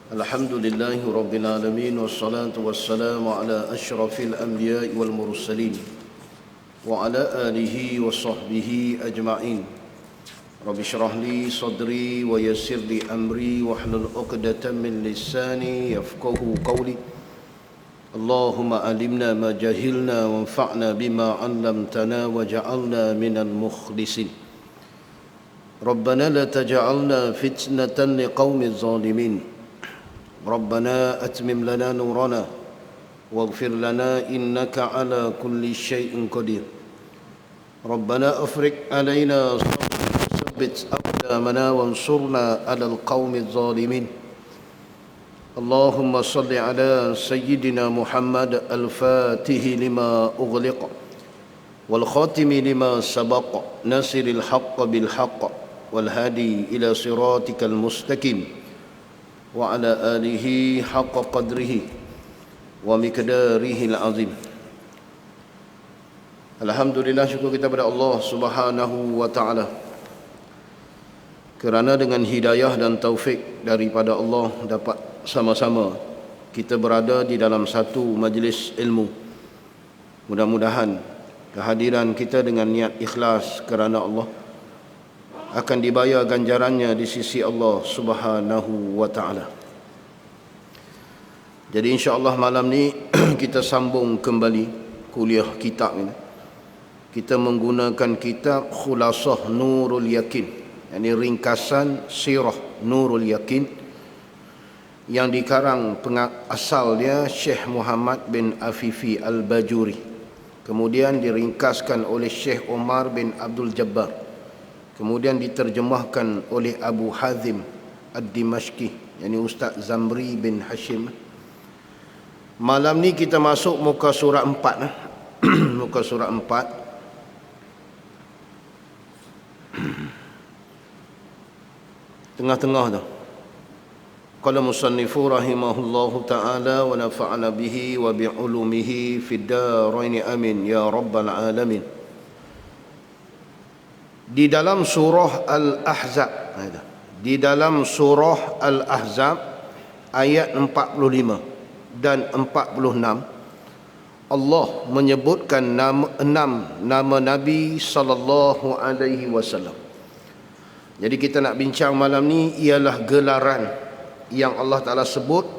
الحمد لله رب العالمين والصلاة والسلام على أشرف الأنبياء والمرسلين وعلى آله وصحبه أجمعين. رب اشرح لي صدري ويسر لي أمري واحلل عقدة من لساني يفقه قولي. اللهم علمنا ما جهلنا وانفعنا بما علمتنا وجعلنا من المخلصين. ربنا لا تجعلنا فتنة لقوم الظالمين. ربنا أتمم لنا نورنا واغفر لنا إنك على كل شيء قدير. ربنا أفرج علينا صبرا وثبت أقدامنا وانصرنا على القوم الظالمين. اللهم صل على سيدنا محمد الفاتح لما أغلق والخاتم لما سبق ناصر الحق بالحق والهادي إلى صراطك المستقيم وعلى آله حق قدره ومقداره العظيم. Alhamdulillah, syukur kita kepada Allah Subhanahu wa taala kerana dengan hidayah dan taufik daripada Allah dapat sama-sama kita berada di dalam satu majlis ilmu. Mudah-mudahan kehadiran kita dengan niat ikhlas kerana Allah akan dibayar ganjarannya di sisi Allah Subhanahu wa taala. Jadi insya-Allah malam ni kita sambung kembali kuliah kitab ini. Kita menggunakan kitab Khulasah Nurul Yakin, yakni ringkasan sirah Nurul Yakin yang dikarang asal dia Syekh Muhammad bin Afifi Al-Bajuri. Kemudian diringkaskan oleh Syekh Omar bin Abdul Jabbar. Kemudian diterjemahkan oleh Abu Hazim Ad-Dimashqi, yakni Ustaz Zamri bin Hashim. Malam ni kita masuk muka surat 4. Muka surat 4. Tengah-tengah tu. Qala musannifu rahimahullahu ta'ala wa nafa'ana bihi wa bi'ulumihi fid darain amin ya rabbal alamin. Di dalam surah Al-Ahzab, di dalam surah Al-Ahzab ayat 45 dan 46, Allah menyebutkan enam nama Nabi sallallahu alaihi wasallam. Jadi kita nak bincang malam ni ialah gelaran yang Allah Taala sebut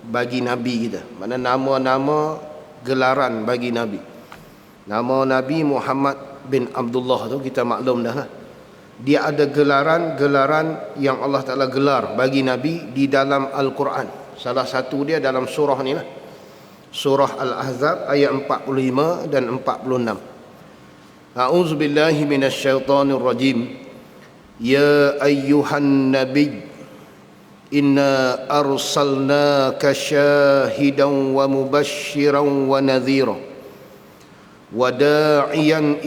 bagi Nabi kita. Mana nama-nama gelaran bagi Nabi. Nama Nabi Muhammad bin Abdullah tu kita maklum dah lah. Dia ada gelaran-gelaran yang Allah Ta'ala gelar bagi Nabi di dalam Al-Quran. Salah satu dia dalam surah ni lah, surah Al-Ahzab ayat 45 dan 46. A'udzubillahi minasyaitanirrajim. Ya ayyuhan nabiy, inna arsalnaka syahidan wa mubashiran wa nadhira وداعيا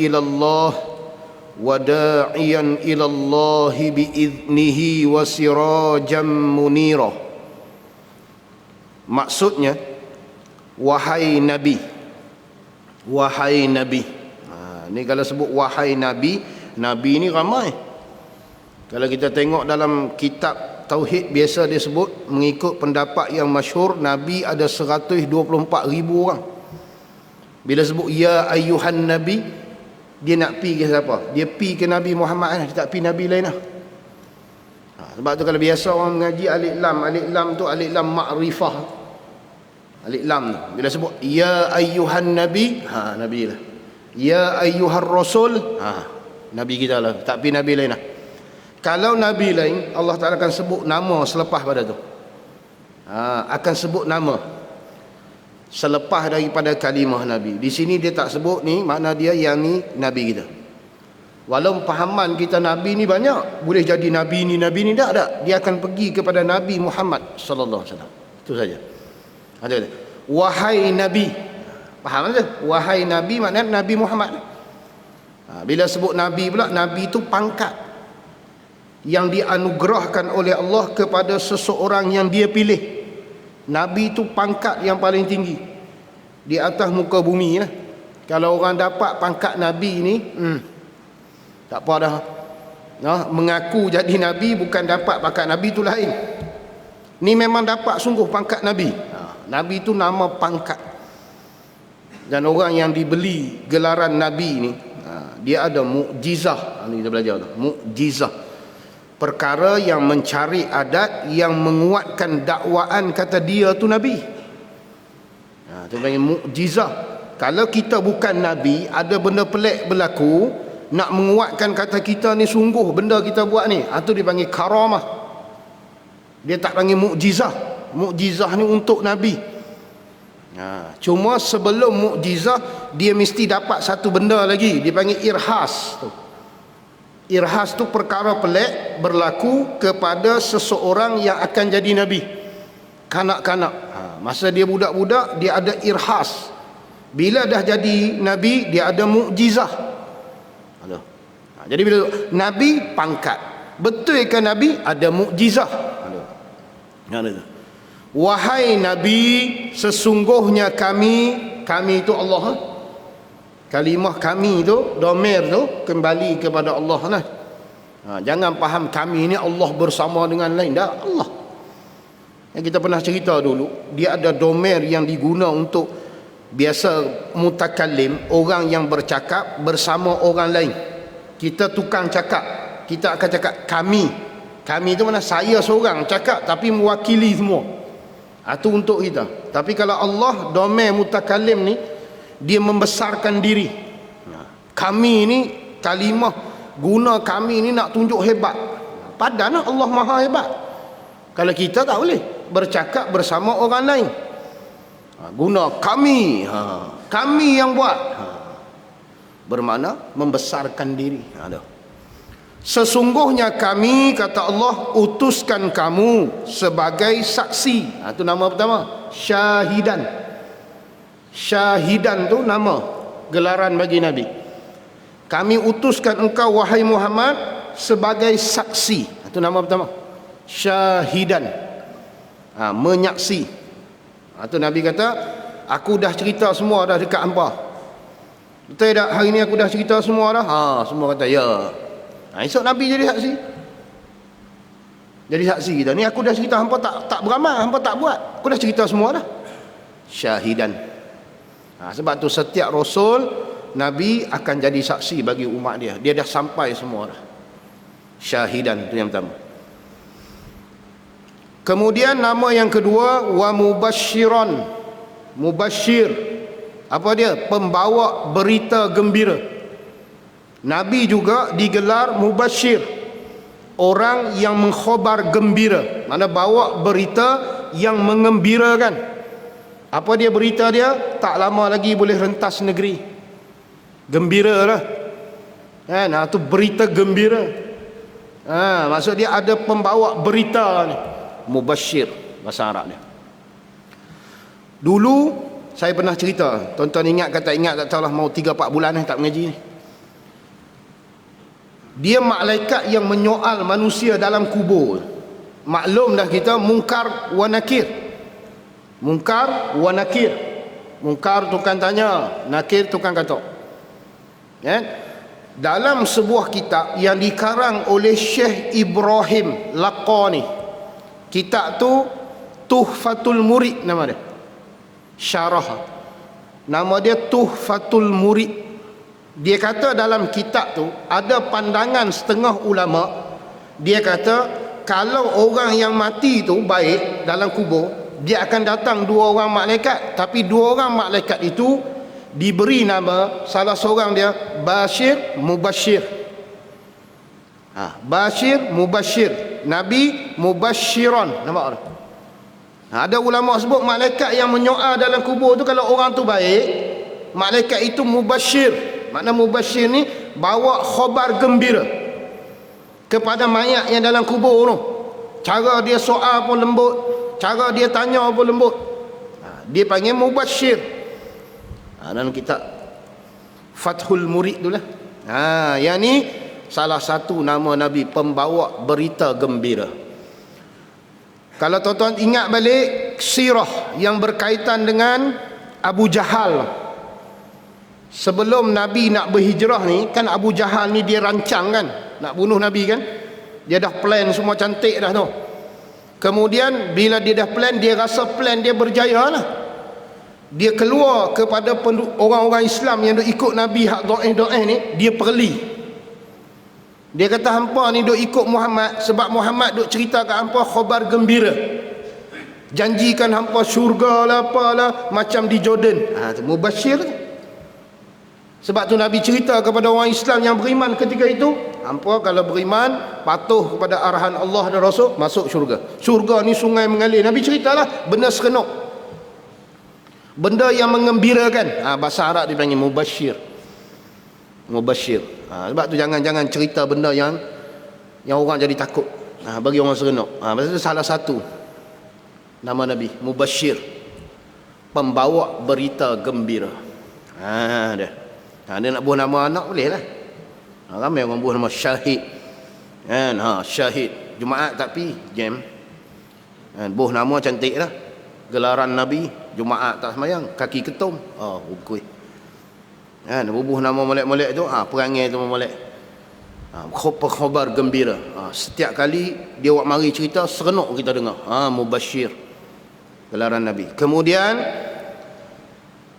إلى الله بإذنه وسراجا منيرا. Maksudnya, wahai Nabi, wahai Nabi. Ni kalau sebut wahai Nabi, Nabi ni ramai. Kalau kita tengok dalam kitab Tauhid, biasa dia sebut mengikut pendapat yang masyhur, Nabi ada 124,000 orang. Bila sebut ya ayyuhan nabi, dia nak pi ke siapa? Dia pi ke Nabi Muhammad, dia tak pi Nabi lain lah. Sebab tu kalau biasa orang mengaji alif lam tu alif lam ma'rifah. Alif lam tu bila sebut ya ayyuhan nabi, Nabi lah. Ya ayyuhar rasul, Nabi kita lah, tak pi Nabi lain lah. Kalau Nabi lain, Allah Ta'ala akan sebut nama selepas pada tu. Akan sebut nama selepas daripada kalimah Nabi. Di sini dia tak sebut ni, makna dia yang ni Nabi kita. Walau pahaman kita Nabi ni banyak, boleh jadi Nabi ni tak ada. Dia akan pergi kepada Nabi Muhammad sallallahu alaihi wasallam. Itu saja. Ada. Wahai Nabi. Faham tak? Wahai Nabi maknanya Nabi Muhammad. Bila sebut Nabi pula, Nabi itu pangkat yang dianugerahkan oleh Allah kepada seseorang yang dia pilih. Nabi itu pangkat yang paling tinggi di atas muka bumi lah. Kalau orang dapat pangkat Nabi ni, tak apa dah. Mengaku jadi Nabi bukan dapat pangkat Nabi tu lain. Ni memang dapat sungguh pangkat Nabi. Nabi itu nama pangkat. Dan orang yang dibeli gelaran Nabi ni, dia ada mukjizah. Ni kita belajar tu, mukjizah. Perkara yang mencari adat, yang menguatkan dakwaan kata dia tu Nabi. Itu panggil mukjizah. Kalau kita bukan Nabi, ada benda pelik berlaku, nak menguatkan kata kita ni sungguh benda kita buat ni, itu dipanggil karamah. Dia tak panggil mukjizah. Mukjizah ni untuk Nabi. Cuma sebelum mukjizah, dia mesti dapat satu benda lagi, dipanggil irhas tu. Irhas tu perkara pelik berlaku kepada seseorang yang akan jadi Nabi. Kanak-kanak, masa dia budak-budak, dia ada irhas. Bila dah jadi Nabi, dia ada mukjizah. Jadi bila Nabi pangkat, betul ke Nabi ada mukjizah? Wahai Nabi, sesungguhnya kami itu Allah. Kalimah kami tu, domir tu kembali kepada Allah lah. Jangan faham kami ni Allah bersama dengan lain. Dah Allah. Yang kita pernah cerita dulu, dia ada domir yang diguna untuk biasa mutakallim, orang yang bercakap bersama orang lain. Kita tukang cakap, kita akan cakap kami. Kami tu mana saya seorang cakap tapi mewakili semua. Itu untuk kita. Tapi kalau Allah, domir mutakallim ni, dia membesarkan diri. Kami ni kalimah guna kami ni nak tunjuk hebat. Padahal Allah Maha hebat. Kalau kita tak boleh bercakap bersama orang lain, guna kami, kami yang buat, bermakna membesarkan diri. Sesungguhnya kami, kata Allah, utuskan kamu sebagai saksi. Itu nama pertama, syahidan. Syahidan tu nama gelaran bagi Nabi. Kami utuskan engkau wahai Muhammad sebagai saksi. Itu nama pertama, syahidan. Menyaksi. Itu Nabi kata, aku dah cerita semua dah dekat hampa. Betul tak hari ni aku dah cerita semua dah? Semua kata ya. Esok Nabi jadi saksi. Jadi saksi kita ni, aku dah cerita hampa tak beramal, hampa tak buat, aku dah cerita semua dah. Syahidan. Sebab tu setiap Rasul, Nabi akan jadi saksi bagi umat dia. Dia dah sampai semua dah. Syahidan, itu yang pertama. Kemudian nama yang kedua, wa mubasyiran. Mubasyir, apa dia? Pembawa berita gembira. Nabi juga digelar mubasyir, orang yang mengkhabar gembira. Mana bawa berita yang mengembirakan. Apa dia berita dia? Tak lama lagi boleh rentas negeri. Gembira lah. Itu berita gembira. Maksud dia ada pembawa berita ni. Mubasyir bahasa Arab dia. Dulu saya pernah cerita, tuan-tuan ingat kata ingat tak tahulah, mau 3-4 bulan tak mengaji ni. Dia malaikat yang menyoal manusia dalam kubur. Maklum dah kita, mungkar wa nakir. Mungkar wa nakir. Mungkar tukang tanya, nakir tukang kata. Dalam sebuah kitab yang dikarang oleh Syekh Ibrahim Laqani, kitab tu Tuhfatul Murid nama dia. Syarah nama dia Tuhfatul Murid. Dia kata dalam kitab tu ada pandangan setengah ulama. Dia kata kalau orang yang mati tu baik dalam kubur, dia akan datang 2 orang malaikat. Tapi 2 orang malaikat itu diberi nama, salah seorang dia Bashir Mubashir. Bashir Mubashir, Nabi Mubashiran nama orang. Ada ulama sebut malaikat yang menyoal dalam kubur tu, kalau orang tu baik, malaikat itu Mubashir. Makna Mubashir ni bawa khabar gembira kepada mayat yang dalam kubur tu. Cara dia soal pun lembut, cara dia tanya pun lembut. Dia panggil Mubashir. Dalam kitab Fathul Murid tu lah. Yang ni salah satu nama Nabi, pembawa berita gembira. Kalau tuan-tuan ingat balik sirah yang berkaitan dengan Abu Jahal, sebelum Nabi nak berhijrah ni kan, Abu Jahal ni dia rancang kan nak bunuh Nabi kan. Dia dah plan semua cantik dah tu. Kemudian bila dia dah plan, dia rasa plan dia berjaya lah, dia keluar kepada orang-orang Islam yang duk ikut Nabi hak doa ni, dia perli. Dia kata hampa ni duk ikut Muhammad sebab Muhammad duk cerita kat hampa khabar gembira, janjikan hampa syurga lah apalah macam di Jordan. Tu mubashir. Sebab tu Nabi cerita kepada orang Islam yang beriman ketika itu, hampa kalau beriman patuh kepada arahan Allah dan Rasul, masuk syurga. Syurga ni sungai mengalir. Nabi ceritalah benda serenuk, benda yang mengembirakan. Bahasa Arab dipanggil mubashir. Mubashir. Sebab tu jangan cerita benda yang orang jadi takut, bagi orang serenuk. Pasal tu salah satu nama Nabi, mubashir, pembawa berita gembira. Dia nak buah nama anak boleh lah. Ramai orang buah nama Syahid kan. Syahid Jumaat tak pi jam kan, buah nama cantik lah. Gelaran Nabi Jumaat tak semayang, kaki ketum, ukui kan. Bubuh nama molek-molek tu, perangai tu molek, khabar gembira. Setiap kali dia buat mari cerita serenuk kita dengar. Mubashir, gelaran Nabi. Kemudian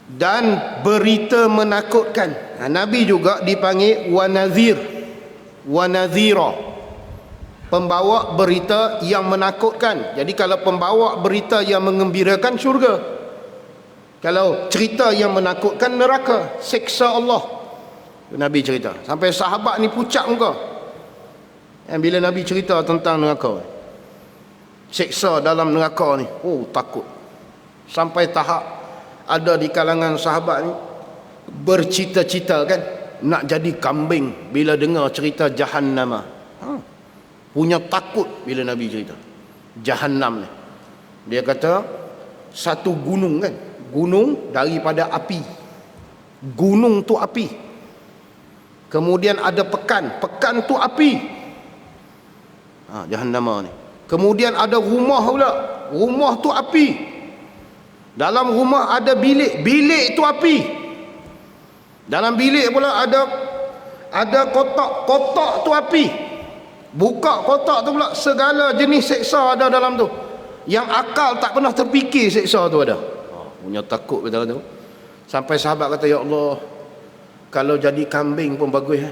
dan berita menakutkan. Nabi juga dipanggil wanazir, wanazira, pembawa berita yang menakutkan. Jadi kalau pembawa berita yang mengembirakan, syurga. Kalau cerita yang menakutkan, neraka, seksa Allah. Nabi cerita sampai sahabat ni pucat muka bila Nabi cerita tentang neraka, seksa dalam neraka ni. Takut. Sampai tahap ada di kalangan sahabat ni bercita-cita kan nak jadi kambing bila dengar cerita Jahannam. Punya takut bila Nabi cerita Jahannam ni. Dia kata satu gunung kan, gunung daripada api, gunung tu api. Kemudian ada pekan, pekan tu api. Jahannam ni. Kemudian ada rumah pula, rumah tu api. Dalam rumah ada bilik, bilik tu api. Dalam bilik pula ada kotak, kotak tu api. Buka kotak tu pula segala jenis seksa ada dalam tu, yang akal tak pernah terfikir seksa tu ada. Punya takut kata tu. Sampai sahabat kata, ya Allah, kalau jadi kambing pun bagus.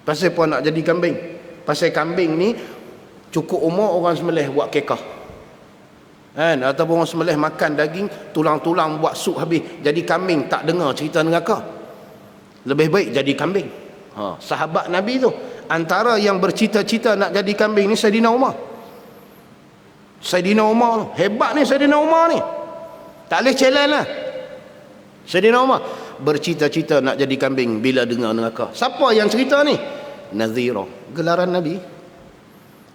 Pasal apa nak jadi kambing? Pasal kambing ni cukup umur orang sembelih buat kekah kan, ataupun orang sembelih makan daging, tulang-tulang buat sup habis. Jadi kambing tak dengar cerita neraka, lebih baik jadi kambing. Sahabat Nabi tu antara yang bercita-cita nak jadi kambing ni Saidina Umar. Saidina Umar hebat ni, Saidina Umar ni tak boleh challenge lah. Saidina Umar bercita-cita nak jadi kambing bila dengar neraka. Siapa yang cerita ni? Nazira, gelaran Nabi,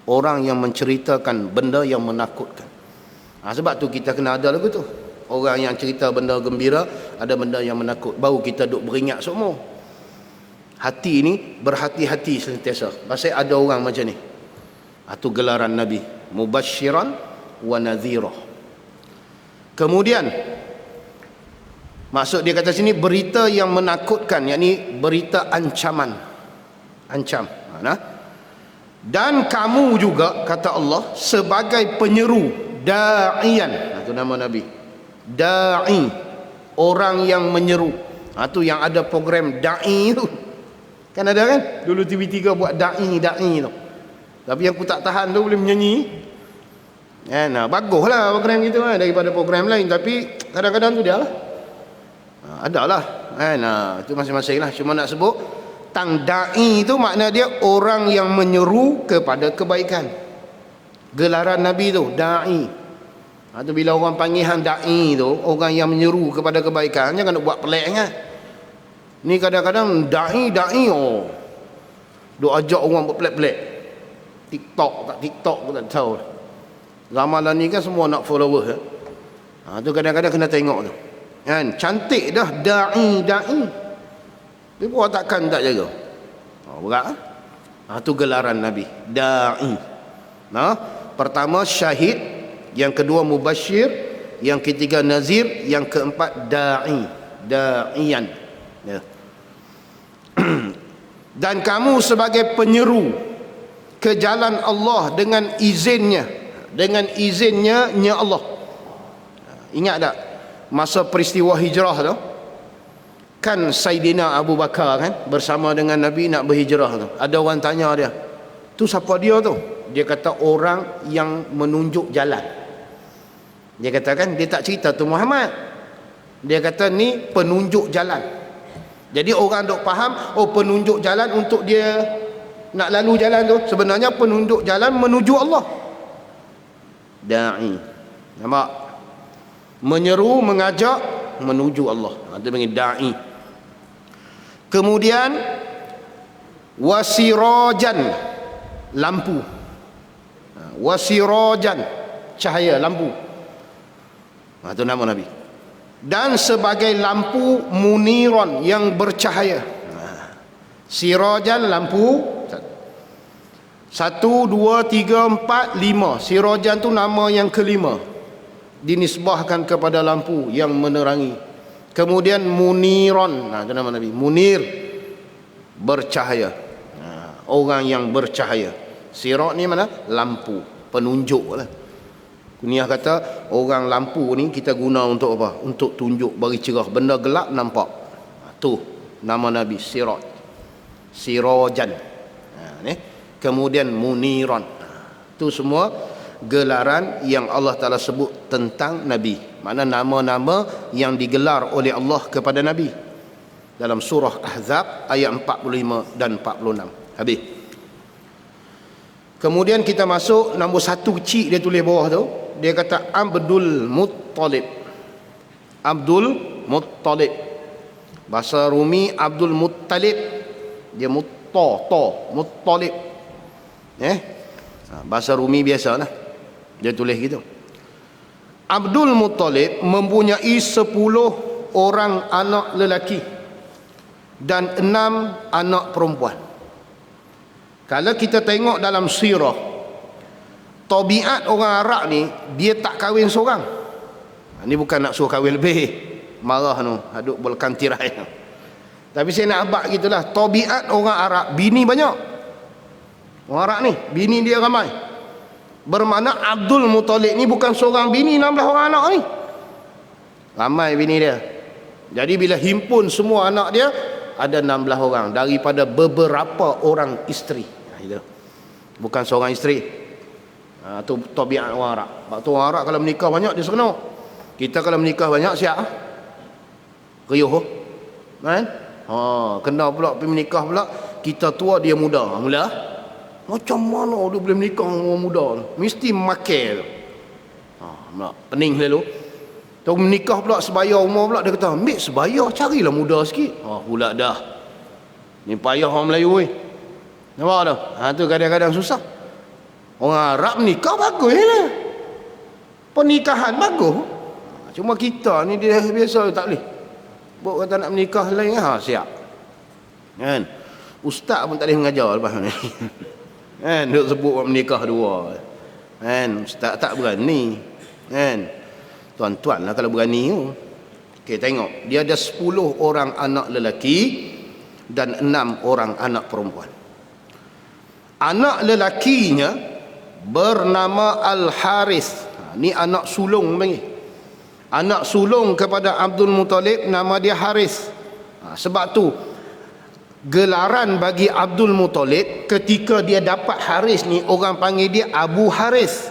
orang yang menceritakan benda yang menakutkan. Sebab tu kita kena ada lagu tu. Orang yang cerita benda gembira, ada benda yang menakut, baru kita duk beringat semua. Hati ni berhati-hati sentiasa. Pasal ada orang macam ni. Itu gelaran Nabi, mubasyiran wa nadhira. Kemudian maksud dia kata sini berita yang menakutkan, yakni berita ancaman, ancam. Dan kamu juga kata Allah sebagai penyeru, da'iyan. Itu nama Nabi, da'i, orang yang menyeru. Itu yang ada program da'i tu kan, ada kan dulu TV3 buat da'i tu. Tapi yang aku tak tahan tu boleh menyanyi kan. Baguslah program gitu kan daripada program lain, tapi kadang-kadang tu dia lah adalah kan. Itu masing-masing lah. Cuma nak sebut tang da'i tu makna dia orang yang menyeru kepada kebaikan. Gelaran Nabi tu da'i. Tu bila orang panggil hang da'i tu, orang yang menyeru kepada kebaikan, jangan nak buat pelik kan. Ni kadang-kadang da'i duk ajak orang buat pelik-pelik. TikTok tak TikTok pun tak tahu. Ramalan ni kan semua nak follower. Tu kadang-kadang kena tengok tu kan. Cantik dah da'i. Dia pun takkan tak jaga. Berat. Tu gelaran Nabi, da'i. Pertama syahid, yang kedua mubashir, yang ketiga nazir, yang keempat da'iyan. Dan kamu sebagai penyeru ke jalan Allah dengan izinnya. dengan izinnya Allah. Ingat tak masa peristiwa hijrah tu, kan Saidina Abu Bakar kan bersama dengan Nabi nak berhijrah tu. Ada orang tanya dia, tu siapa dia tu? Dia kata orang yang menunjuk jalan. Dia katakan, dia tak cerita tu Muhammad. Dia kata ni penunjuk jalan. Jadi orang duk faham, oh penunjuk jalan untuk dia nak lalu jalan tu. Sebenarnya penunjuk jalan menuju Allah. Da'i. Nampak? Menyeru, mengajak menuju Allah. Itu panggil da'i. Kemudian wasirajan, lampu. Wasirajan, cahaya, lampu. Itu nama Nabi. Dan sebagai lampu muniron, yang bercahaya. Sirajan, lampu. 1, 2, 3, 4, 5. Sirajan tu nama yang kelima, dinisbahkan kepada lampu yang menerangi. Kemudian muniron, itu nama Nabi. Munir, bercahaya. Orang yang bercahaya. Sirat ni mana? Lampu, penunjuk lah. Kuniah kata orang lampu ni kita guna untuk apa? Untuk tunjuk, bagi cerah. Benda gelap nampak. Tu nama Nabi, sirat. Sirajan. Ni. Kemudian muniran. Itu semua gelaran yang Allah Ta'ala sebut tentang Nabi. Mana nama-nama yang digelar oleh Allah kepada Nabi. Dalam surah Ahzab ayat 45 dan 46. Habis. Kemudian kita masuk nombor 1 kecil dia tulis bawah tu. Dia kata Abdul Muttalib. Abdul Muttalib. Bahasa Rumi Abdul Muttalib. Dia Muttalib. Bahasa Rumi biasalah. Dia tulis gitu. Abdul Muttalib mempunyai 10 orang anak lelaki dan 6 anak perempuan. Kalau kita tengok dalam sirah, tabiat orang Arab ni, dia tak kahwin seorang. Ini bukan nak suruh kahwin lebih, marah tu, aduk bolkan tirai. Tapi saya nak abad gitulah, tabiat orang Arab, bini banyak. Orang Arab ni, bini dia ramai. Bermakna Abdul Muttalib ni bukan seorang bini, 16 orang anak ni. Ramai bini dia. Jadi bila himpun semua anak dia, ada 16 orang daripada beberapa orang isteri. Itu. Bukan seorang isteri. Itu tabiat orang Arab. Sebab tu orang Arab kalau menikah banyak dia seronok. Kita kalau menikah banyak siap riuh. Kan? Kena pula pergi menikah pula, kita tua dia muda. Mula macam mana dia boleh menikah dengan orang muda? Mesti makel. Pening lalu. Tu menikah pula sebaya umur pula, dia kata, ambil sebaya, carilah muda sikit. Pula dah. Ni payah orang Melayu weh. Nampak tak? Tu kadang-kadang susah. Orang Arab menikah bagus lah. Pernikahan bagus. Cuma kita ni dia biasa tak boleh. Buk kata nak menikah lain, siap. Kan? Ustaz pun tak boleh mengajar lepas ni. Kan? Duk sebut menikah dua. Kan? Ustaz tak berani. Kan? Tuan-tuan lah kalau berani tu. Okey, tengok. Dia ada 10 orang anak lelaki dan 6 orang anak perempuan. Anak lelakinya bernama Al-Harith. Ni anak sulung panggil. Anak sulung kepada Abdul Muttalib, nama dia Harith. Sebab tu gelaran bagi Abdul Muttalib ketika dia dapat Harith ni, orang panggil dia Abu Harith,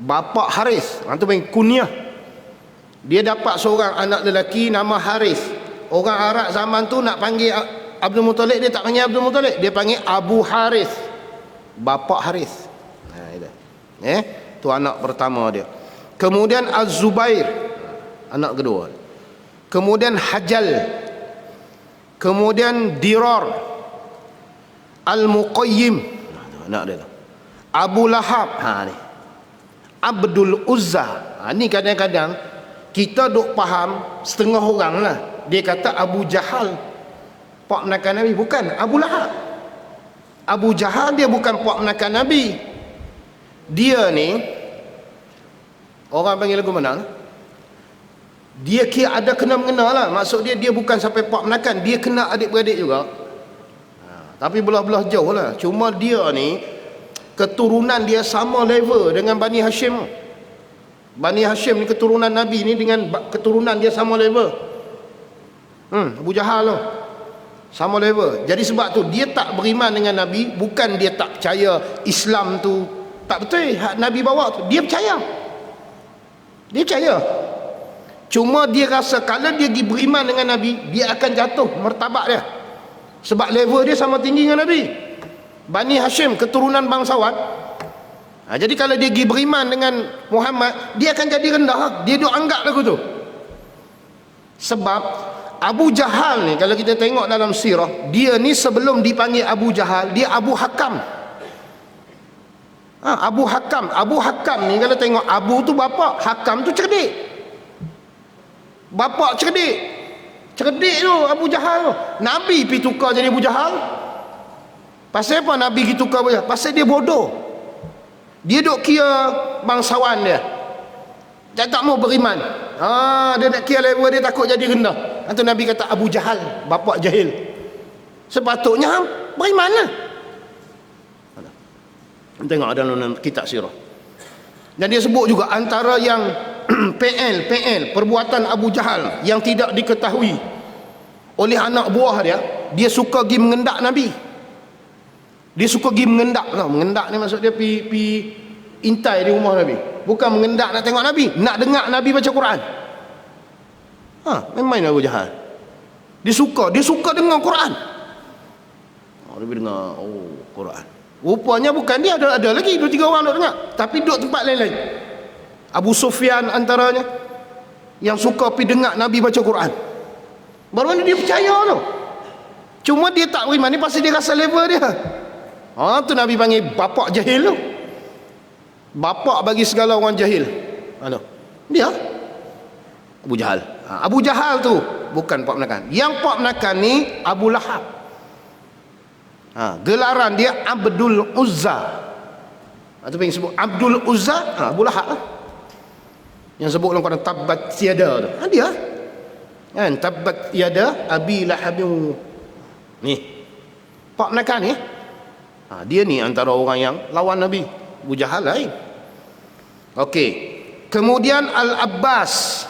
bapa Harith. Itu panggil kunyah. Dia dapat seorang anak lelaki nama Harith. Orang Arab zaman tu nak panggil Abdul Muttalib, dia tak panggil Abdul Muttalib, dia panggil Abu Harith, bapa Harith. Tu anak pertama dia. Kemudian Az-Zubair, anak kedua. Kemudian Hajal. Kemudian Dirar, Al-Muqayyim, anak dia. Abu Lahab, ni. Abdul Uzza. Ni kadang-kadang kita duk faham setengah orang lah. Dia kata Abu Jahal, pak menakan Nabi. Bukan, Abu Lahab. Abu Jahal dia bukan pak menakan Nabi. Dia ni orang panggil lagu mana? Dia kira ada kena mengenal lah. Maksud dia bukan sampai pak menakan, dia kena adik-beradik juga. Tapi belah-belah jauh lah. Cuma dia ni keturunan dia sama level dengan Bani Hashim. Bani Hashim ni keturunan Nabi ni dengan keturunan dia sama level. Abu Jahal tu sama level. Jadi sebab tu dia tak beriman dengan Nabi, bukan dia tak percaya Islam tu tak betul hak Nabi bawa tu. Dia percaya. Dia percaya. Cuma dia rasa kalau dia pergi beriman dengan Nabi, dia akan jatuh martabat dia. Sebab level dia sama tinggi dengan Nabi. Bani Hashim keturunan bangsawan. Jadi kalau dia pergi beriman dengan Muhammad, dia akan jadi rendah. Dia duk anggap lagu tu. Sebab Abu Jahal ni, kalau kita tengok dalam sirah, dia ni sebelum dipanggil Abu Jahal, dia Abu Hakam. Abu Hakam. Abu Hakam ni kalau tengok, Abu tu bapa, Hakam tu cerdik. Bapa cerdik. Cerdik tu Abu Jahal tu. Nabi pergi tukar jadi Abu Jahal. Pasal apa Nabi pergi tukar Abu Jahal? Pasal dia bodoh. Dia duk kira bangsawan dia. Dia tak mau beriman. Dia nak kira level dia, takut jadi rendah. Itu Nabi kata Abu Jahal, bapa jahil. Sepatutnya beriman lah. Tengok dalam kitab sirah. Dan dia sebut juga antara yang PL perbuatan Abu Jahal yang tidak diketahui oleh anak buah dia, dia suka pergi mengendak Nabi. Dia suka pergi mengendak. Mengendak ni maksud dia pi intai di rumah Nabi. Bukan mengendak nak tengok Nabi, nak dengar Nabi baca Quran. Main-main Abu Jahal. Dia suka dengar Quran. Dia dengar Quran. Rupanya bukan dia, ada lagi 2-3 orang nak dengar, tapi duduk tempat lain-lain. Abu Sufyan antaranya yang suka pergi dengar Nabi baca Quran. Baru mana dia percaya tu. Cuma dia tak beriman ni pasal dia rasa level dia. Tu Nabi panggil bapak jahil tu. Bapak bagi segala orang jahil. Dia Abu Jahal. Abu Jahal tu bukan pak menakan. Yang pak menakan ni Abu Lahab. Gelaran dia Abdul Uzza. Itu yang sebut Abdul Uzza, Abu Lahab lah. Yang sebut dalam Quran tabbat yada tu. Dia. Kan tabbat yada Abi Lahab. Ni. Pak menakan ni. Dia ni antara orang yang lawan Nabi. Abu Jahal lain. Okey. Kemudian Al-Abbas.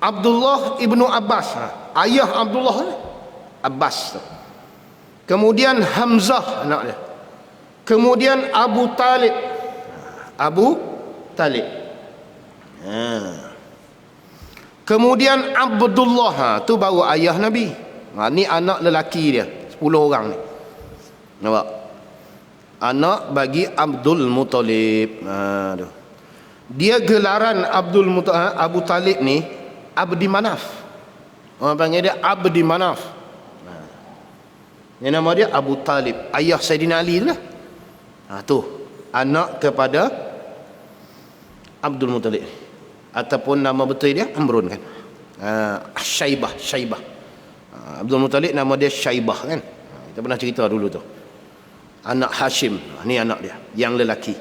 Abdullah ibnu Abbas. Ayah Abdullah Abbas tu. Kemudian Hamzah anak dia. Kemudian Abu Talib. Abu Talib. Kemudian Abdullah, tu baru ayah Nabi. Ni anak lelaki dia, 10 orang ni. Nampak? Anak bagi Abdul Muttalib. Dia gelaran Abu Talib ni Abdi Manaf. Orang panggil dia Abdi Manaf. Yang nama dia Abu Talib, ayah Saidina Ali lah. Tu anak kepada Abdul Muttalib, ataupun nama betul dia Amrun kan. Syaibah. Abdul Muttalib nama dia Syaibah kan. Kita pernah cerita dulu tu. Anak Hashim, ni anak dia yang lelaki.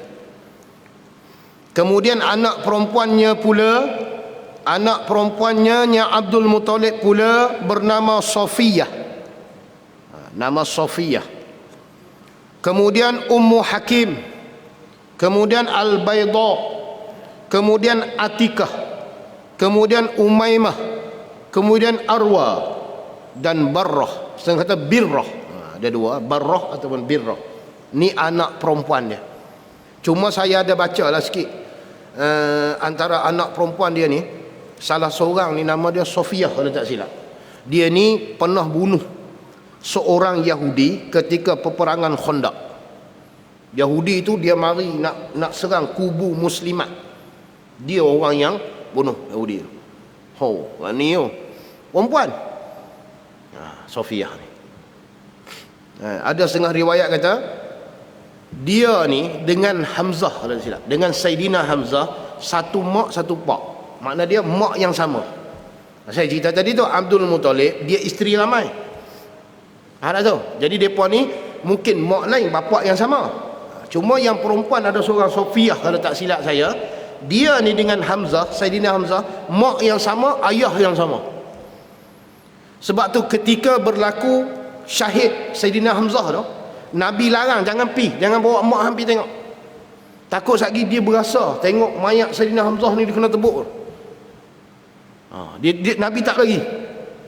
Kemudian anak perempuannya Abdul Muttalib pula bernama Safiyah. Nama Safiyah. Kemudian Ummu Hakim. Kemudian Al-Bayda. Kemudian Atikah. Kemudian Umaymah. Kemudian Arwa dan Barrah. Setengah kata Birrah. Ada dua, Barrah ataupun Birrah. Ni anak perempuan dia. Cuma saya ada baca lah sikit. Antara anak perempuan dia ni, salah seorang ni nama dia Safiyah kalau tak silap. Dia ni pernah bunuh seorang Yahudi ketika peperangan Khandaq. Yahudi itu dia mari nak serang kubu muslimat. Dia orang yang bunuh Yahudi. Ni perempuan. Safiyah ni. Ada setengah riwayat kata dia ni dengan Hamzah kalau tak silap, dengan Saidina Hamzah satu mak satu pak. Makna dia mak yang sama. Saya cerita tadi tu Abdul Muttalib dia isteri ramai. Ada tu. Jadi depa ni mungkin mak lain bapak yang sama. Cuma yang perempuan ada seorang Safiyah kalau tak silap saya, dia ni dengan Hamzah, Saidina Hamzah, mak yang sama, ayah yang sama. Sebab tu ketika berlaku syahid Saidina Hamzah tu, Nabi larang, jangan bawa mak hang pergi tengok. Takut lagi dia berasa tengok mayat Saidina Hamzah ni dia kena tebuk. Nabi tak lagi,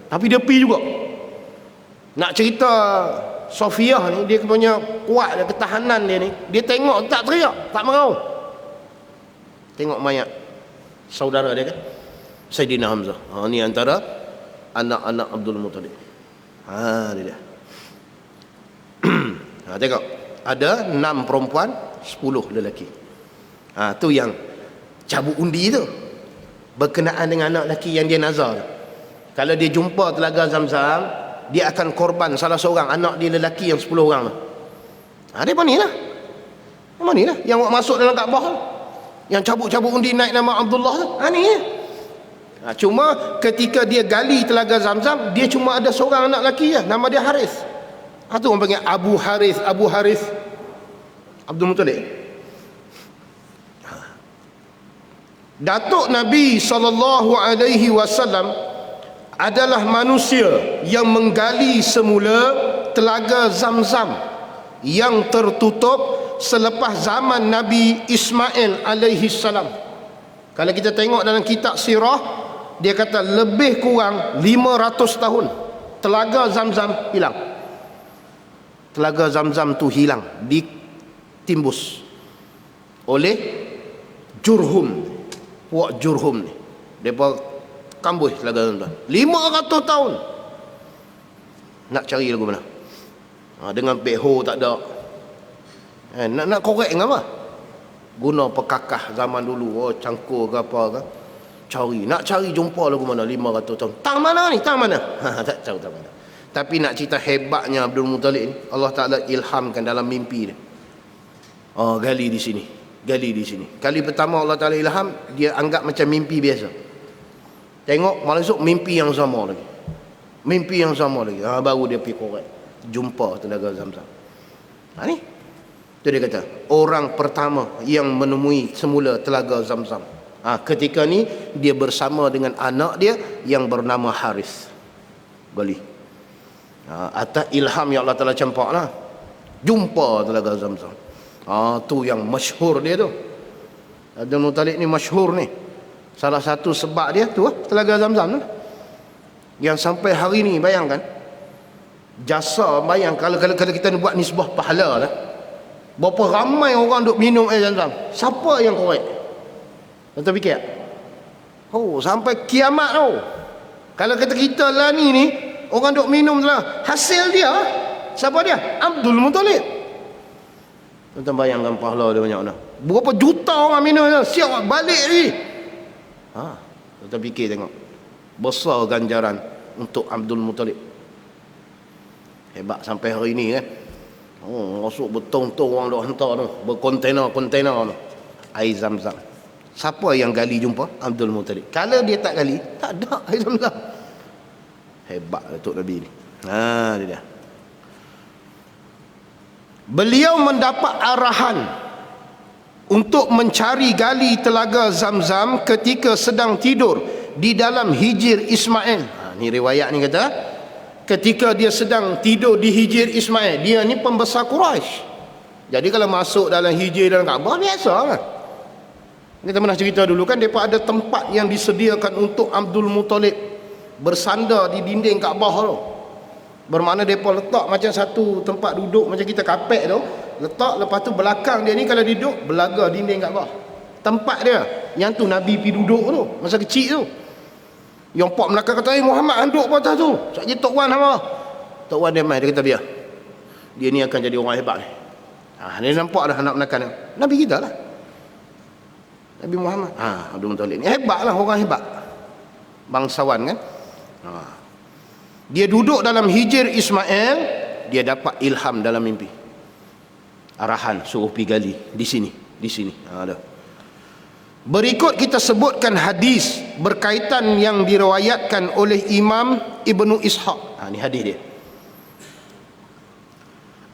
tapi dia pergi juga. Nak cerita Sofiah ni, dia punya kuat ketahanan dia ni, dia tengok tak teriak, tak marau. Tengok mayat saudara dia kan, Saidina Hamzah. Ni antara anak-anak Abdul Muttalib. Dia. Tengok, ada 6 perempuan, 10 lelaki. Tu yang cabut undi tu berkenaan dengan anak lelaki yang dia nazar. Kalau dia jumpa telaga Zam-Zam, dia akan korban salah seorang anak dia lelaki yang 10 orang tu. Dia manilah. Manilah yang masuk dalam Kaabah tu, yang cabut-cabut undi naik nama Abdullah tu. Ni. Cuma ketika dia gali telaga Zam-Zam, dia cuma ada seorang anak lelaki je, nama dia Harith. Tu orang panggil Abu Harith Abdul Muttalib. Datuk Nabi SAW adalah manusia yang menggali semula telaga Zam-Zam yang tertutup selepas zaman Nabi Ismail AS. Kalau kita tengok dalam kitab sirah, dia kata lebih kurang 500 tahun telaga Zam-Zam hilang. Telaga Zam-Zam tu hilang, ditimbus oleh Jurhum. Puak Jurhum ni, mereka kambuh telaga Zam-Zam 500 tahun. Nak cari lagu mana? Dengan beho tak ada. Nak korek dengan apa? Guna pekakah zaman dulu, cangkur ke apa ke, nak cari jumpa lagu mana 500 tahun. Tang mana ni? Tang mana? Tak tahu tang mana. Tapi nak cerita hebatnya Abdul Muttalib ni, Allah Ta'ala ilhamkan dalam mimpi dia. Gali di sini, gali di sini. Kali pertama Allah Ta'ala ilham, dia anggap macam mimpi biasa. Tengok malam esok mimpi yang sama lagi. Mimpi yang sama lagi. Baru dia pergi korek, jumpa telaga Zam-Zam. Ni tu dia kata, orang pertama yang menemui semula telaga Zam-Zam. Ketika ni dia bersama dengan anak dia yang bernama Harith. Gali. Atas ilham yang Allah Ta'ala campak lah, jumpa telaga Zam-Zam. Tu yang masyhur dia tu. Abdul Muttalib ni masyhur ni. Salah satu sebab dia tu telaga Zam-Zam tu, yang sampai hari ni bayangkan jasa, kalau kita buat nisbah pahala lah, berapa ramai orang duk minum air Zam-Zam. Siapa yang korek? Tuan fikir, sampai kiamat tau. Kalau kata kita lah ni orang duk minum lah, hasil dia siapa dia? Abdul Muttalib. Tuan bayangkan pahala dia banyak mana. Berapa juta orang minum tu, siap balik ni. Tuan fikir tengok, besar ganjaran untuk Abdul Muttalib. Hebat sampai hari ni kan. Masuk bertong-tong orang duk hantar tu, berkontainer-kontainer tu air Zam-Zam. Siapa yang gali jumpa? Abdul Muttalib. Kalau dia tak gali, tak ada air Zam-Zam. Hebat Datuk Nabi ni. Dia. Beliau mendapat arahan untuk mencari gali telaga Zam-Zam ketika sedang tidur di dalam hijir Ismail. Ni riwayat ni kata, ketika dia sedang tidur di hijir Ismail. Dia ni pembesar Quraisy. Jadi kalau masuk dalam hijir dalam Kaabah biasa lah. Kita pernah cerita dulu kan, mereka ada tempat yang disediakan untuk Abdul Muttalib bersandar di dinding Kaabah tu. Bermakna mereka letak macam satu tempat duduk macam kita kapek tu, letak, lepas tu belakang dia ni kalau duduk belaga dinding Kaabah. Tempat dia yang tu Nabi pergi duduk tu masa kecil tu. Yang pak Melaka kata, Muhammad duduk atas tu. Saja Tok Wan apa? Tok Wan dia mai, dia kata biar. Dia ni akan jadi orang hebat ni. Dia nampak dah anak Melaka ni. Nabi kita lah. Nabi Muhammad. Abdul Muttalib ni hebat lah, orang hebat. Bangsawan kan. Dia duduk dalam hijir Ismail, dia dapat ilham dalam mimpi. Arahan suruh pergi gali di sini, di sini. Berikut kita sebutkan hadis berkaitan yang diriwayatkan oleh Imam Ibnu Ishaq. Ini hadis dia.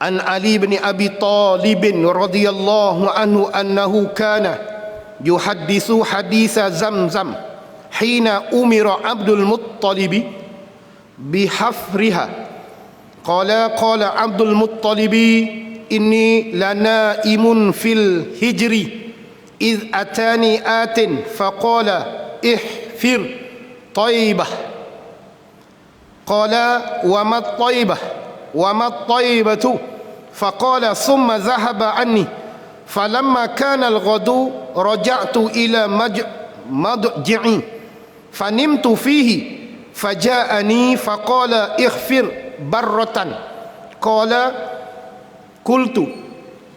An Ali bin Abi Talib radhiyallahu anhu annahu kana yuhaddithu haditha Zamzam hina umira Abdul Muttalib bihafriha. qala Abdul Muttalibi inni lanaimun fil hijri idh atani atin faqala ihfir taibah. Qala wa ma taibah wa ma taibatu faqala thumma dhahaba anni falamma kana al-ghadu raja'tu ila madji'i fanimtu fihi faja'ani faqala ighfir barratan. Qala qultu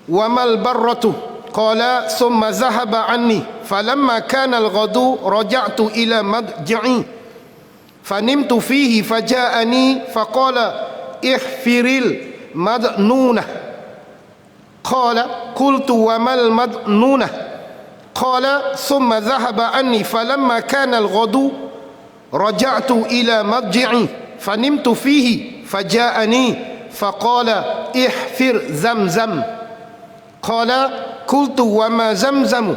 wa mal barratu qala thumma dhahaba anni falamma kana al-ghadu raja'tu ila madji'i fanimtu fihi faja'ani faqala ighfiril madnunah. Qala qultu wa mal madnunah qala thumma dhahaba anni falamma kana al-ghadu raja'tu ila madji'i fanimtu fihi faja'ani faqala ihfir zamzam. Qala qultu wa ma zamzamu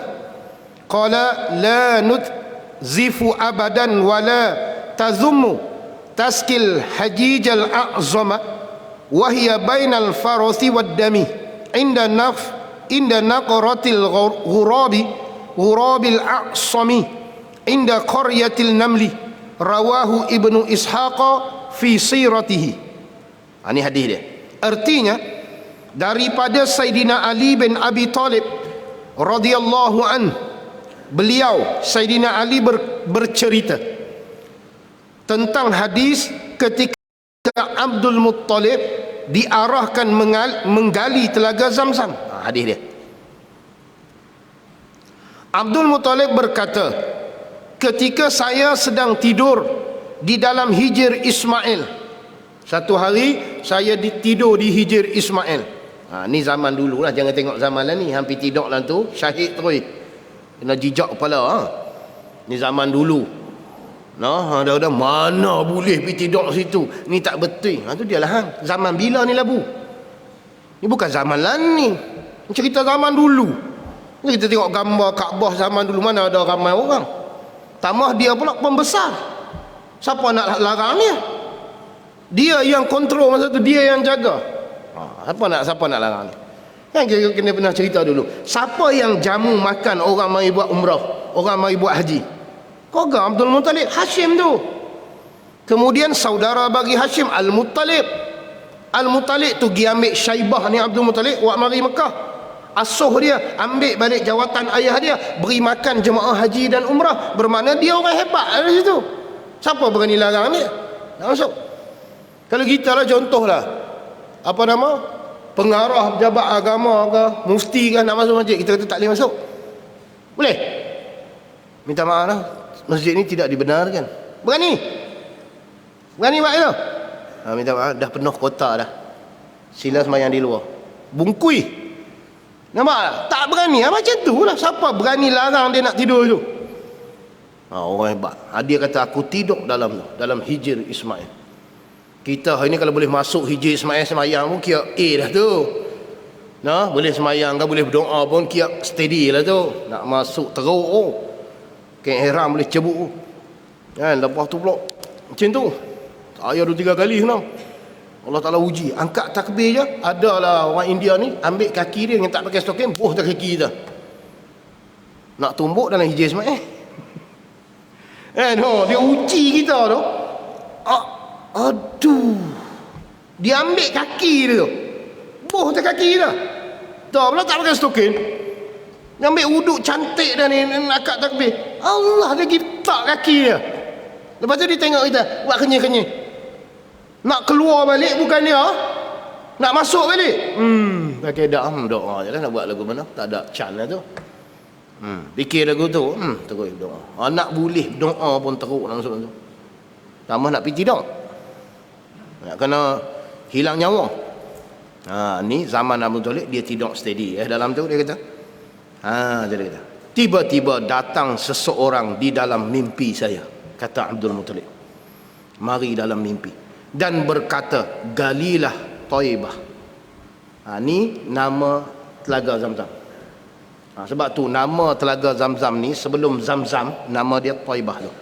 qala la nutzifu abadan wa la tazummu taskil hajij al-a'zama wa hiya bainal farasi wad dami inda naqratil ghurabil a'sami inda qaryatil namli. Rawahu Ibnu Ishaqa fi siratihi. Ini hadis dia. Artinya daripada Sayyidina Ali bin Abi Talib radhiyallahu an, beliau Sayyidina Ali bercerita tentang hadis ketika Abdul Muttalib diarahkan menggali telaga Zamzam. Hadis dia. Abdul Muttalib berkata, ketika saya sedang tidur di dalam hijir Ismail. Satu hari saya tidur di hijir Ismail. Ni zaman dulu lah, jangan tengok zaman lah ni, hampir tidur lah tu syahid terus, kena jijak kepala. Ni zaman dulu. Dah mana boleh pergi tidur situ, ni tak betul. Tu dia lah zaman bila ni labu. Ni bukan zaman lah ni, cerita zaman dulu. Kita tengok gambar Kaabah zaman dulu, mana ada ramai orang. Tambah dia pula pembesar. Siapa nak larang dia? Dia yang kontrol masa tu, dia yang jaga. Siapa nak larang dia? Kan kita kena pernah cerita dulu. Siapa yang jamu makan orang mari buat umrah, orang mari buat haji? Keluarga Abdul Muttalib, Hashim tu. Kemudian saudara bagi Hashim, Al-Muttalib. Al-Muttalib tu pergi ambil Syaibah ni Abdul Muttalib buat mari Mekah. Asuh dia, ambil balik jawatan ayah dia, beri makan jemaah haji dan umrah. Bermakna dia orang hebat dari situ. Siapa berani larang dia? Tak masuk. Kalau kita lah contohlah, apa nama, pengarah pejabat agama ke, mufti kan nak masuk masjid, kita kata tak boleh masuk. Boleh? Minta maaf lah, masjid ni tidak dibenarkan. Berani? Berani buat itu? Minta maaf, dah penuh kota dah, sila sembahyang di luar. Bungkui. Nampak? Tak berani. Macam tu lah. Siapa berani larang dia nak tidur tu? Orang hebat. Dia kata aku tidur dalam tu, dalam hijir Ismail. Kita hari ni kalau boleh masuk hijir Ismail semayang pun kira dah tu. Boleh semayang kan, boleh berdoa pun kira steady lah tu. Nak masuk teruk kain ihram boleh cebuk kan. Lepas tu pula macam tu, ayah 2-3 kali kenal Allah Ta'ala uji, angkat takbir je. Adalah orang India ni ambil kaki dia yang tak pakai stokin, buh tak kaki kita, nak tumbuk dalam hijau Ismail. Dia uji kita tu. Aduh, dia ambil kaki dia tu, buh tak kaki kita. Tak pula tak pakai stokin, dia ambil wuduk cantik dah ni, nak angkat takbir, Allah dia gitak kaki dia. Lepas tu dia tengok kita buat kenyih-kenyih, nak keluar balik bukan dia, nak masuk balik. Pakai doa je lah, nak buat lagu mana, tak ada can lah tu. Fikir lagu tu, terus doa. Anak boleh doa pun teruk langsung tu. Tambah nak pergi tidur, nak kena hilang nyawa. Ni zaman Abdul Muttalib, dia tidur steady dalam tu. Dia kata dia kata, tiba-tiba datang seseorang di dalam mimpi saya, kata Abdul Muttalib, mari dalam mimpi dan berkata, galilah Taibah. Ni nama telaga Zamzam. Sebab tu nama telaga Zamzam ni sebelum Zamzam, nama dia Taibah tu.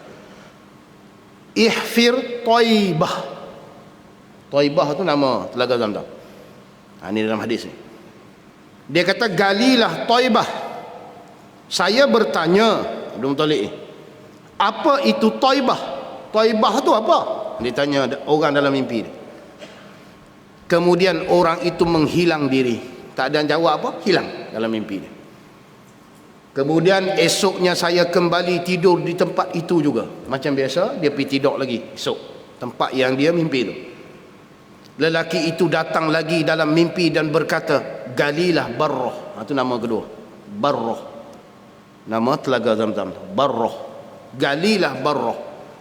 Ihfir Taibah. Taibah tu nama Telaga Zamzam. Ini dalam hadis ni. Dia kata, galilah Taibah. Saya bertanya, Abdul Muttalib ni, apa itu Taibah? Taibah tu apa? Dia tanya orang dalam mimpi dia. Kemudian orang itu menghilang diri. Tak ada yang jawab apa, hilang dalam mimpi dia. Kemudian esoknya saya kembali tidur di tempat itu juga. Macam biasa, dia pergi tidur lagi esok, tempat yang dia mimpi itu. Lelaki itu datang lagi dalam mimpi dan berkata, galilah Barrah. Itu nama kedua, Barrah. Nama Telaga Zamzam, Barrah. Galilah Barrah.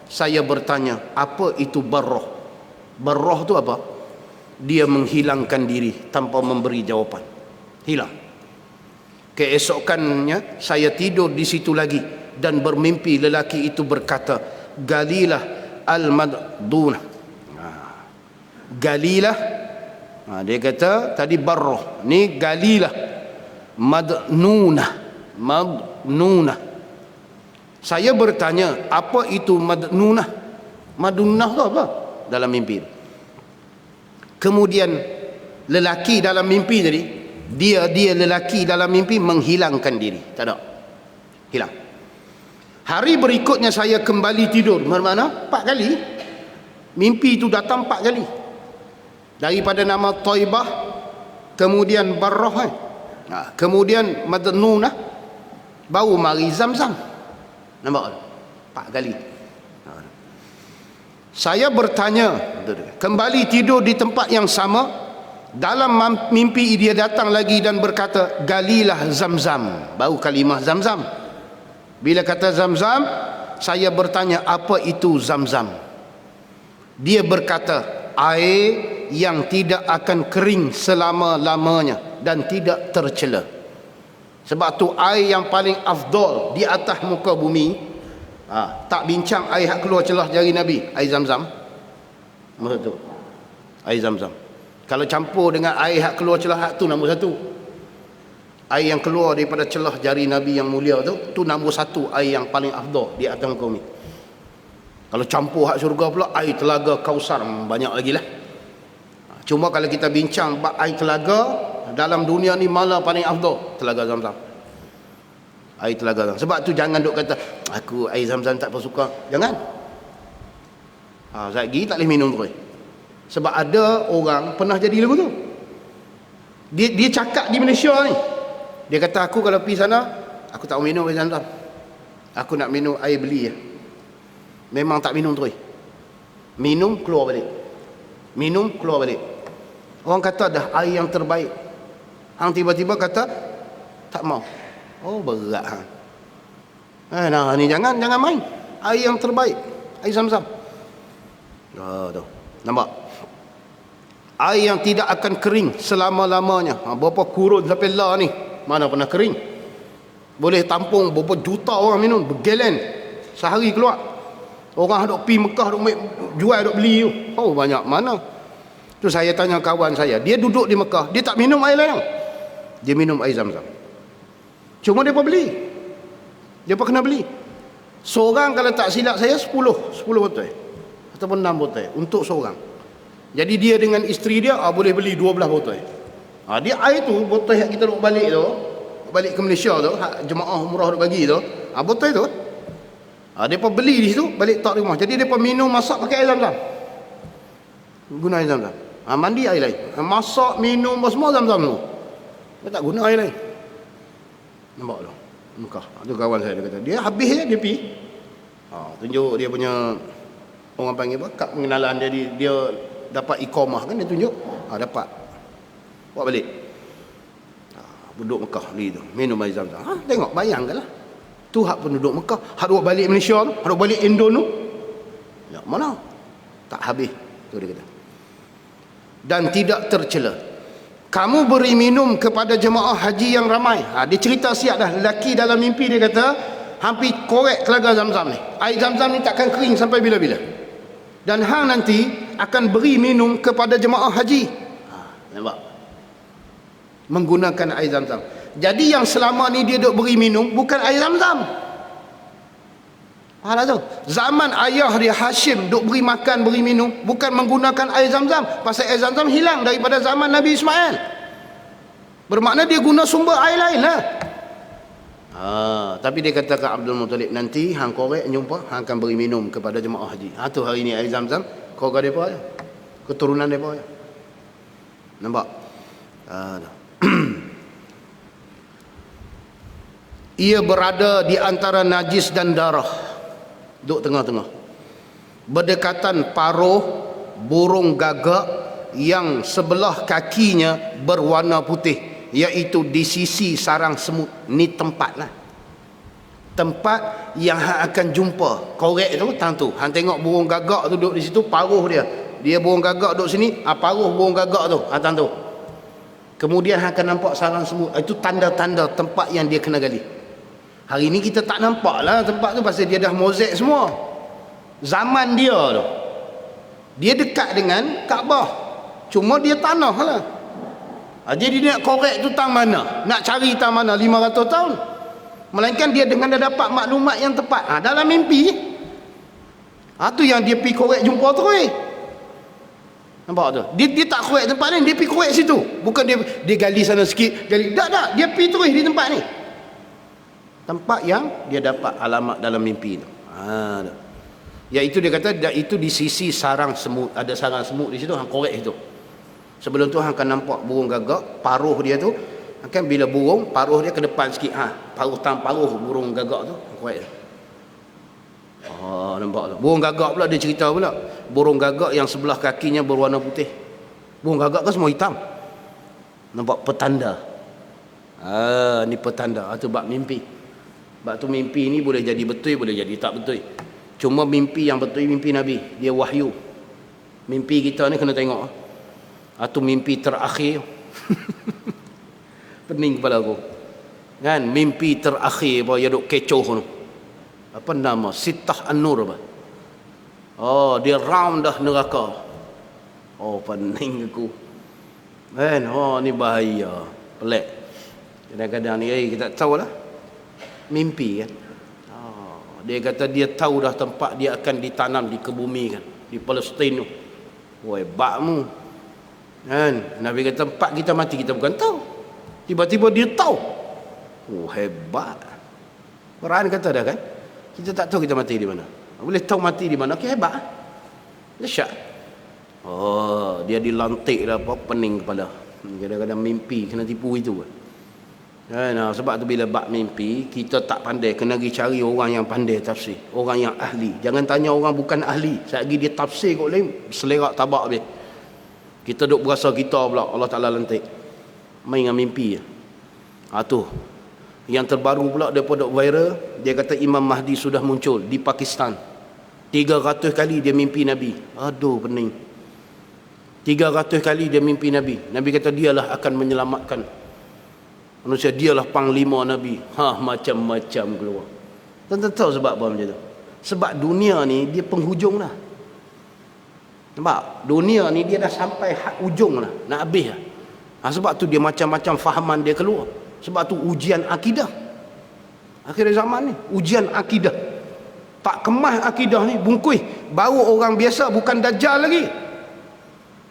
Saya bertanya, apa itu Barrah? Barrah itu apa? Dia menghilangkan diri tanpa memberi jawapan. Hilang. Keesokannya saya tidur di situ lagi dan bermimpi lelaki itu berkata, galilah al-madunah. Galilah, dia kata tadi Barrah, ni galilah madnunah. Madnunah. Saya bertanya, apa itu madnunah? Madnunah tu apa? Dalam mimpi. Kemudian lelaki dalam mimpi tadi, dia lelaki dalam mimpi menghilangkan diri. Tak ada, hilang. Hari berikutnya saya kembali tidur. Bermakna 4 kali mimpi itu datang 4 kali. Daripada nama Taibah, kemudian Barrah, kemudian Madnunah, baru mari Zamzam. Nampak? 4 kali. Saya bertanya, kembali tidur di tempat yang sama. Dalam mimpi dia datang lagi dan berkata, galilah Zamzam. Baru kalimah Zamzam. Bila kata Zamzam, saya bertanya, apa itu Zamzam? Dia berkata, air yang tidak akan kering selama-lamanya dan tidak tercela. Sebab tu air yang paling afdal di atas muka bumi, tak bincang air hak keluar celah jari Nabi, air Zamzam. Maksud tu air Zamzam. Kalau campur dengan air hak keluar celah hak tu nombor 1. Air yang keluar daripada celah jari Nabi yang mulia tu nombor 1, air yang paling afdal di atas muka bumi. Kalau campur hak syurga pula, air telaga Kausar, banyak lagi lah. Cuma kalau kita bincang bab air telaga dalam dunia ni, mana paling afdal? Telaga Zamzam. Air telaga Zamzam. Sebab tu jangan duk kata, aku air Zamzam tak bersuka. Jangan. Lagi tak boleh minum terus. Sebab ada orang pernah jadi lagu tu. Dia cakap di Malaysia ni. Dia kata, aku kalau pergi sana, aku tak mau minum air Zamzam. Aku nak minum air beli je. Memang tak minum terus. Minum, keluar balik. Minum, keluar balik. Orang kata dah air yang terbaik. Hang tiba-tiba kata, tak mau. Oh, berat hang. Nah, ni jangan main. Air yang terbaik, air Zamzam. Tu. Nampak? Air yang tidak akan kering selama-lamanya. Berapa kurun sampai lah ni, mana pernah kering. Boleh tampung berapa juta orang minum, bergelen sehari keluar. Orang duk pergi Mekah, duk jual, duk beli tu. Oh, banyak mana. Tu saya tanya kawan saya, dia duduk di Mekah, dia tak minum air lain. Dia minum air Zamzam. Cuma dia pun beli. Dia pun kena beli. Seorang kalau tak silap saya 10 botol ataupun 6 botol untuk seorang. Jadi dia dengan isteri dia boleh beli 12 botol. Dia air tu, botol yang kita duk balik tu, balik ke Malaysia tu, jemaah umrah duk bagi tu, botol tu, dia pun beli di situ, balik tak rumah. Jadi dia pun minum, masak pakai air Zamzam. Guna air Zamzam. Mandi air lain. Masak, minum, semua Zamzam tu. Dia tak guna air lain. Nampak tu? Mekah. Tu kawan saya, dia kata, dia habis je, dia pergi. Tunjuk dia punya, orang panggil apa, kad pengenalan dia dapat iqamah kan, dia tunjuk. Dapat. Buat balik. Duduk Mekah ni tu, minum air Zamzam. Tengok, bayangkanlah. Tu hak penduduk Mekah, hak duk balik Malaysia tu, hak duk balik Indon tu. Ya, mana? Tak habis. Tu dia kata. Dan tidak tercela. Kamu beri minum kepada jemaah haji yang ramai. Dia cerita siap dah. Lelaki dalam mimpi dia kata, hampir korek telaga Zamzam ni. Air Zamzam ni takkan kering sampai bila-bila. Dan hang nanti akan beri minum kepada jemaah haji. Nampak? Menggunakan air Zamzam. Jadi yang selama ni dia duk beri minum bukan air Zamzam. Faham tu? Zaman ayah dia Hashim duk beri makan, beri minum, bukan menggunakan air Zam-Zam. Pasal air Zam-Zam hilang daripada zaman Nabi Ismail. Bermakna dia guna sumber air lain lah. Tapi dia kata ke Abdul Muttalib, nanti hang korek jumpa, hang akan beri minum kepada jemaah haji. Tu hari ni air Zam-Zam keluarga depa je. Keturunan depa je. Nampak? Ia berada di antara najis dan darah. Duduk tengah-tengah. Berdekatan paruh burung gagak yang sebelah kakinya berwarna putih, iaitu di sisi sarang semut. Ni tempat lah, tempat yang hang akan jumpa. Korek tu tang tu, hang tengok burung gagak tu duduk di situ, paruh dia burung gagak duduk sini, paruh burung gagak tu tang tu. Kemudian hang akan nampak sarang semut. Itu tanda-tanda tempat yang dia kena gali. Hari ni kita tak nampak lah tempat tu, pasal dia dah mozaik semua. Zaman dia tu, dia dekat dengan Kaabah, cuma dia tanah lah. Jadi dia nak korek tu tang mana, nak cari tang mana 500 tahun. Melainkan dia dengan dia dapat maklumat yang tepat dalam mimpi. Tu yang dia pergi korek jumpa terus. Nampak tu? Dia tak korek tempat ni, dia pergi korek situ. Bukan dia gali sana sikit, gali. Tak, dia pergi terus di tempat ni. Tempat yang dia dapat alamat dalam mimpi tu. Iaitu dia kata itu di sisi sarang semut. Ada sarang semut di situ, hang korek situ. Sebelum tu hang akan nampak burung gagak, paruh dia tu kan, bila burung paruh dia ke depan sikit, paruh burung gagak tu korek. Nampak tu. Burung gagak pula dia cerita pula. Burung gagak yang sebelah kakinya berwarna putih. Burung gagak kan semua hitam. Nampak petanda. Ni petanda. Tu bab mimpi. Sebab tu mimpi ni boleh jadi betul, boleh jadi tak betul. Cuma mimpi yang betul mimpi Nabi, dia wahyu. Mimpi kita ni kena tengok. Tu mimpi terakhir. Pening kepala aku. Kan mimpi terakhir apa yang duk kecoh tu. Apa nama? Sittah An-Nur apa? Dia round dah neraka. Pening aku. Kan ni bahaya. Pelik. Kadang-kadang ni kita tak tahulah. Mimpi kan. Dia kata dia tahu dah tempat dia akan ditanam di kebumi kan, di Palestin tu. Bakmu kan. Nabi kata tempat kita mati kita bukan tahu, tiba-tiba dia tahu. Hebat. Quran kata dah kan, kita tak tahu kita mati di mana, boleh tahu mati di mana. Hebat, dahsyat. Dia dilantik dah apa, pening kepala. Kadang-kadang mimpi kena tipu itu kan. Sebab tu bila bab mimpi kita tak pandai, kena pergi cari orang yang pandai tafsir, orang yang ahli. Jangan tanya orang bukan ahli, sekali dia tafsir kot lain, selerak tabak habis. Kita duk berasa kita pula Allah Ta'ala lantik, main dengan mimpi. Tu yang terbaru pula daripada viral, dia kata Imam Mahdi sudah muncul di Pakistan. 300 kali dia mimpi Nabi. Aduh pening. 300 kali dia mimpi Nabi. Nabi kata dialah akan menyelamatkan manusia, dialah panglima Nabi. Macam-macam keluar. Tuan-tuan tahu sebab apa macam tu? Sebab dunia ni dia penghujung lah. Nampak? Dunia ni dia dah sampai ujung lah, nak habis lah. Sebab tu dia macam-macam fahaman dia keluar. Sebab tu ujian akidah akhir zaman ni, ujian akidah. Tak kemas akidah ni, bungkus. Baru orang biasa, bukan dajjal lagi.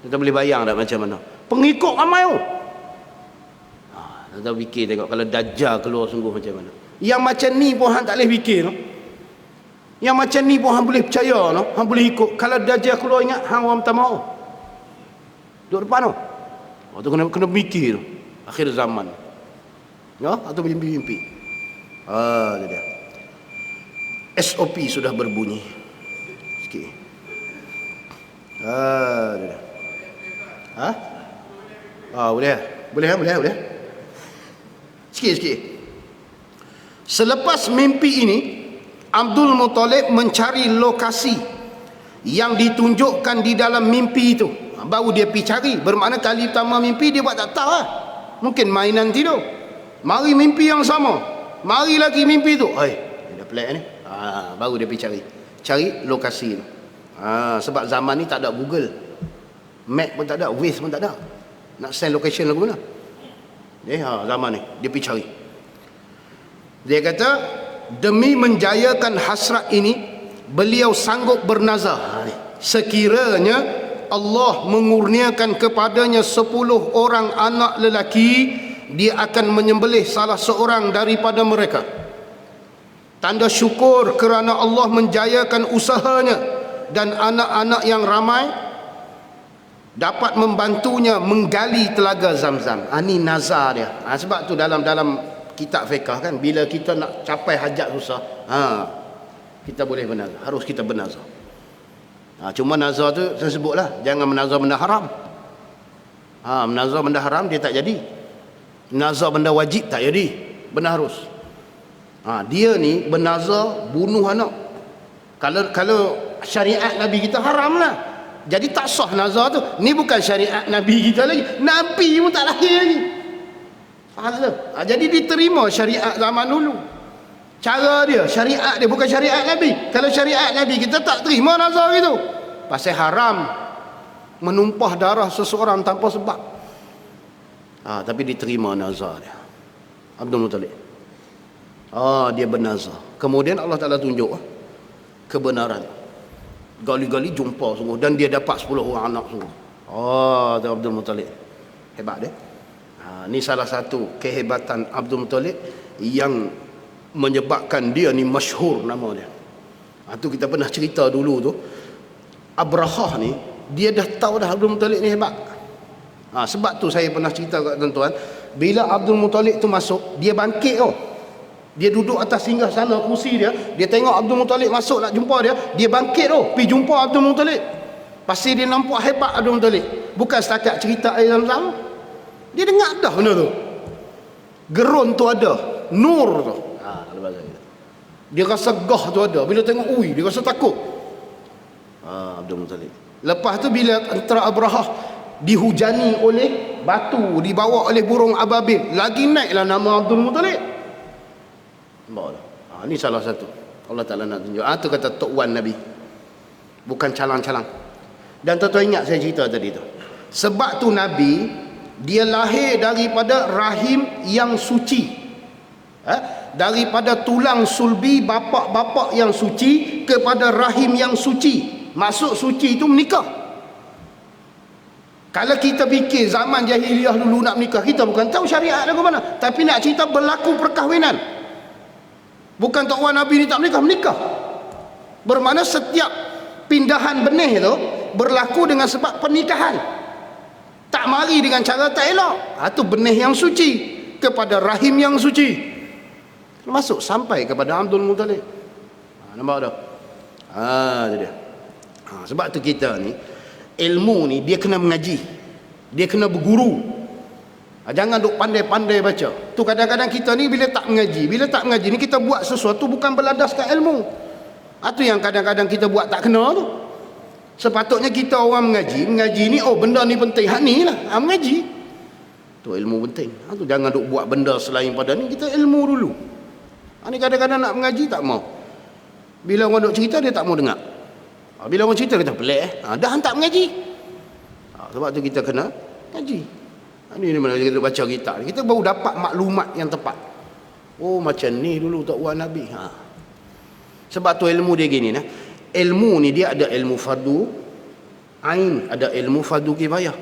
Kita boleh bayang tak macam mana? Pengikut ramai tu. Kita fikir tengok kalau dajjal keluar sungguh macam mana. Yang macam ni pun hang tak boleh fikir no? Yang macam ni pun hang boleh percaya no? Hang boleh ikut. Kalau dajjal keluar, ingat hang orang minta maaf. Duduk depan tu. Tu kena mikir akhir zaman. Ya, atau mimpi-mimpi. Dia. SOP sudah berbunyi. Sikit. Dia. Boleh. Sikit. Selepas mimpi ini, Abdul Muttalib mencari lokasi yang ditunjukkan di dalam mimpi itu. Baru dia pergi cari. Bermakna kali pertama mimpi dia buat tak tahu lah. Mungkin mainan tidur. Mari mimpi yang sama. Mari lagi mimpi tu. Dia dah pelik ni. Baru dia pergi cari lokasi tu. Sebab zaman ni tak ada Google. Map pun tak ada, Waze pun tak ada. Nak send location lagu mana? Zaman ni dia pergi cari. Dia kata demi menjayakan hasrat ini beliau sanggup bernazar, sekiranya Allah mengurniakan kepadanya 10 orang anak lelaki, dia akan menyembelih salah seorang daripada mereka. Tanda syukur kerana Allah menjayakan usahanya dan anak-anak yang ramai dapat membantunya menggali telaga Zam-Zam. Ini nazar dia. Sebab tu dalam kitab fiqh kan, bila kita nak capai hajat susah, kita boleh bernazar, harus kita bernazar. Cuma nazar tu saya sebutlah, jangan menazar benda haram. Menazar benda haram dia tak jadi. Nazar benda wajib tak jadi, benda harus. Dia ni bernazar bunuh anak. Kalau syariat Nabi kita haram lah, jadi tak sah nazar tu. Ni bukan syariat Nabi kita lagi, Nabi pun tak lahir lagi. Faham tak? Jadi diterima syariat zaman dulu. Cara dia, syariat dia, bukan syariat Nabi. Kalau syariat Nabi kita tak terima nazar gitu, pasal haram menumpah darah seseorang tanpa sebab. Tapi diterima nazar dia. Abdul Muttalib, dia bernazar. Kemudian Allah Ta'ala tunjuk kebenaran. Gali-gali jumpa sungguh, dan dia dapat 10 orang anak sungguh. Tu Abdul Muttalib hebat dia. Ni salah satu kehebatan Abdul Muttalib yang menyebabkan dia ni masyhur nama dia. Tu kita pernah cerita dulu tu, Abrahah ni dia dah tahu dah Abdul Muttalib ni hebat. Sebab tu saya pernah cerita kat tuan-tuan, bila Abdul Muttalib tu masuk, dia bangkit dia duduk atas singgah sana kursi dia tengok Abdul Muttalib masuk nak jumpa dia bangkit pergi jumpa Abdul Muttalib. Pasti dia nampak hebat Abdul Muttalib, bukan setakat cerita air Zam-Zam. Dia dengar dah benda tu, gerun tu ada, nur tu, dia rasa gah tu ada. Bila tengok dia rasa takut. Abdul Muttalib. Lepas tu bila antara Abrahah dihujani oleh batu, dibawa oleh burung ababil, lagi naiklah nama Abdul Muttalib. Ini salah satu Allah Ta'ala nak tunjuk. Tu kata Tok Wan Nabi, bukan calang-calang. Dan tuan-tuan ingat saya cerita tadi tu, sebab tu Nabi dia lahir daripada rahim yang suci, daripada tulang sulbi bapak-bapak yang suci kepada rahim yang suci. Maksud suci itu menikah. Kalau kita fikir zaman jahiliah dulu nak menikah, kita bukan tahu syariat lagu mana, tapi nak cerita berlaku perkahwinan. Bukan Tok Wan Nabi ni tak menikah. Bermakna setiap pindahan benih tu berlaku dengan sebab pernikahan. Tak mari dengan cara tak elok. Tu benih yang suci kepada rahim yang suci, masuk sampai kepada Abdul Muttalib. Nampak tak? Itu dia. Sebab tu kita ni, ilmu ni dia kena mengaji, dia kena berguru. Jangan duk pandai-pandai baca. Tu kadang-kadang kita ni bila tak mengaji ni kita buat sesuatu bukan berlandaskan ilmu. Tu yang kadang-kadang kita buat tak kena tu. Sepatutnya kita orang mengaji ni, benda ni penting, hak ni lah, mengaji tu ilmu penting. Tu jangan duk buat benda selain pada ni. Kita ilmu dulu. Ni kadang-kadang nak mengaji tak mau. Bila orang duk cerita dia tak mau dengar. Bila orang cerita kita pelik dah hantar mengaji. Sebab tu kita kena ngaji. Ini mana kita baca kitab, kita baru dapat maklumat yang tepat. Macam ni dulu Tok Wan Nabi. Sebab tu ilmu dia gini nah. Ilmu ni dia ada ilmu fardu ain, ada ilmu fardu kifayah.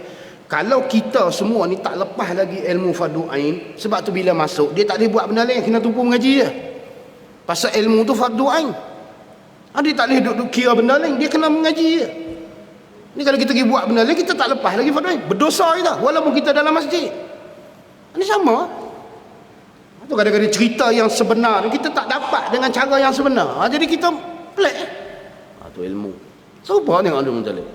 Kalau kita semua ni tak lepas lagi ilmu fardu ain, sebab tu bila masuk dia tak boleh buat benda lain, kena tumpu mengaji je. Pasal ilmu tu fardu ain. Dia tak boleh duduk kira benda lain, dia kena mengaji je. Ni kalau kita pergi buat benda lain, kita tak lepas lagi fardu ain, berdosa kita walaupun kita dalam masjid. Ini sama. Tu kadang-kadang cerita yang sebenar kita tak dapat dengan cara yang sebenar. Jadi kita pelik. Tu ilmu. Serupa dengan Abdul Muttalib.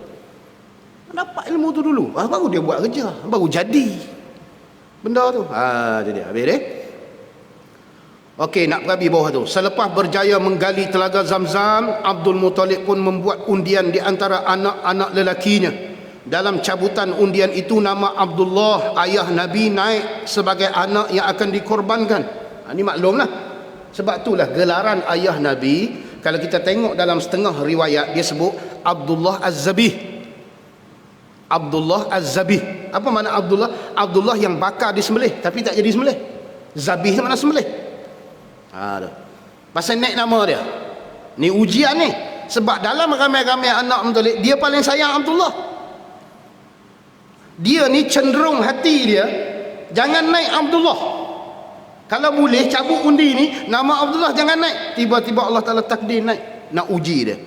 Dapat ilmu tu dulu, baru dia buat kerja, baru jadi benda tu. Jadi habis dia. Okey, nak pergi bawah tu. Selepas berjaya menggali telaga Zam-Zam, Abdul Muttalib pun membuat undian di antara anak-anak lelakinya. Dalam cabutan undian itu nama Abdullah ayah Nabi naik sebagai anak yang akan dikorbankan. Ini maklumlah. Sebab itulah gelaran ayah Nabi, kalau kita tengok dalam setengah riwayat dia sebut Abdullah Az-Zabih. Abdullah Az-Zabih. Apa makna Abdullah? Abdullah yang bakar disembelih tapi tak jadi sembelih. Zabih tu makna sembelih. pasal naik nama dia. Ni ujian ni. Sebab dalam ramai-ramai anak Muttalib, dia paling sayang Abdullah. Dia ni cenderung hati dia jangan naik Abdullah. Kalau boleh cabut undi ni, nama Abdullah jangan naik. Tiba-tiba Allah Ta'ala takdir naik, nak uji dia.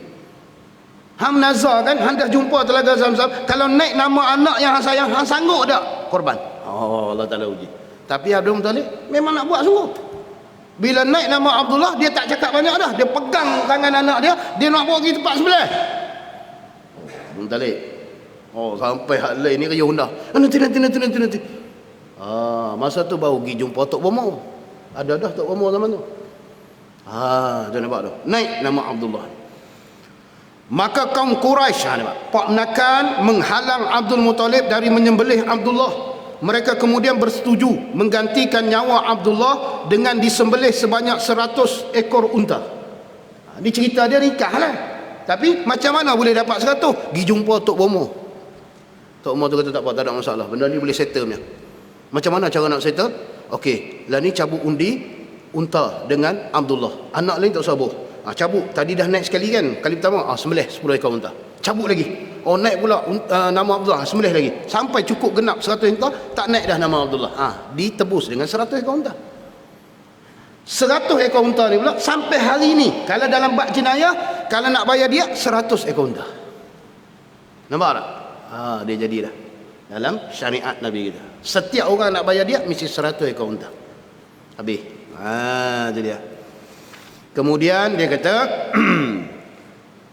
Ham nazar kan, hang dah jumpa telaga Zam-Zam, kalau naik nama anak yang hang sayang, hang sanggup tak korban? Oh, Allah Ta'ala uji. Tapi Abdul Muttalib memang nak buat sungguh. Bila naik nama Abdullah, dia tak cakap banyak dah. Dia pegang tangan anak dia, dia nak bawa pergi tempat sebelah. Abdul Muttalib, oh sampai hak lain ni kaya hundah. Nanti. Masa tu baru pergi jumpa Tok Bomo. Ada dah Tok Bomo zaman tu. Tu nampak tu. Naik nama Abdullah. Maka kaum Quraisy Pak Nakan menghalang Abdul Muttalib dari menyembelih Abdullah. Mereka kemudian bersetuju menggantikan nyawa Abdullah dengan disembelih sebanyak 100 ekor unta. Ini cerita dia nikah lah. Tapi macam mana boleh dapat 100? Pergi jumpa Tok Bomo. Tok Bomo tu kata tak apa, tak ada masalah. Benda ni boleh settle punya. Macam mana cara nak settle? Okey, lah ni cabut undi unta dengan Abdullah. Anak lain tak sabar. Cabut. Tadi dah naik sekali kan. Kali pertama, sembelih 10 ekor unta. Cabut lagi. Naik pula nama Abdullah. Sembelih lagi. Sampai cukup genap 100 unta, tak naik dah nama Abdullah. Ditebus dengan 100 ekor unta. 100 ekor unta ni pula sampai hari ni. Kalau dalam bab jenayah, kalau nak bayar dia 100 ekor unta. Nampak tak? Dia jadi dah. Dalam syariat Nabi kita. Setiap orang nak bayar dia mesti 100 ekor unta. Habis. Itu dia. Kemudian dia kata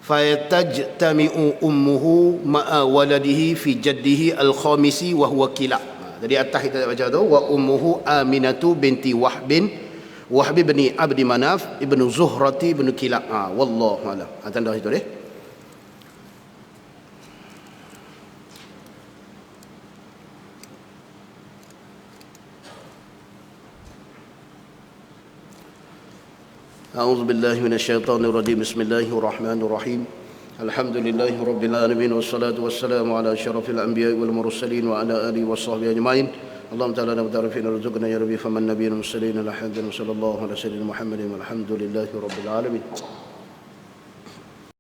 fayatajtami'u ummuhu ma'a waladihi fi jaddihi al-khamisi wa huwa Kilab. Jadi atas kita baca tu, wa ummuhu Aminatu binti Wahb bin Abdi Manaf ibnu Zuhrati ibnu Kilab. Wallahu a'lam. Tanda situ deh. أعوذ بالله من الشيطان الرجيم بسم الله الرحمن الرحيم الحمد لله رب العالمين والصلاة والسلام على أشرف الأنبياء والمرسلين وعلى آله وصحبه أجمعين اللهم تعالى نبتغي فينا رزقنا يا ربي فمن نبينا المرسلين الحمد لله صلى الله على سيدنا محمد والحمد لله رب العالمين.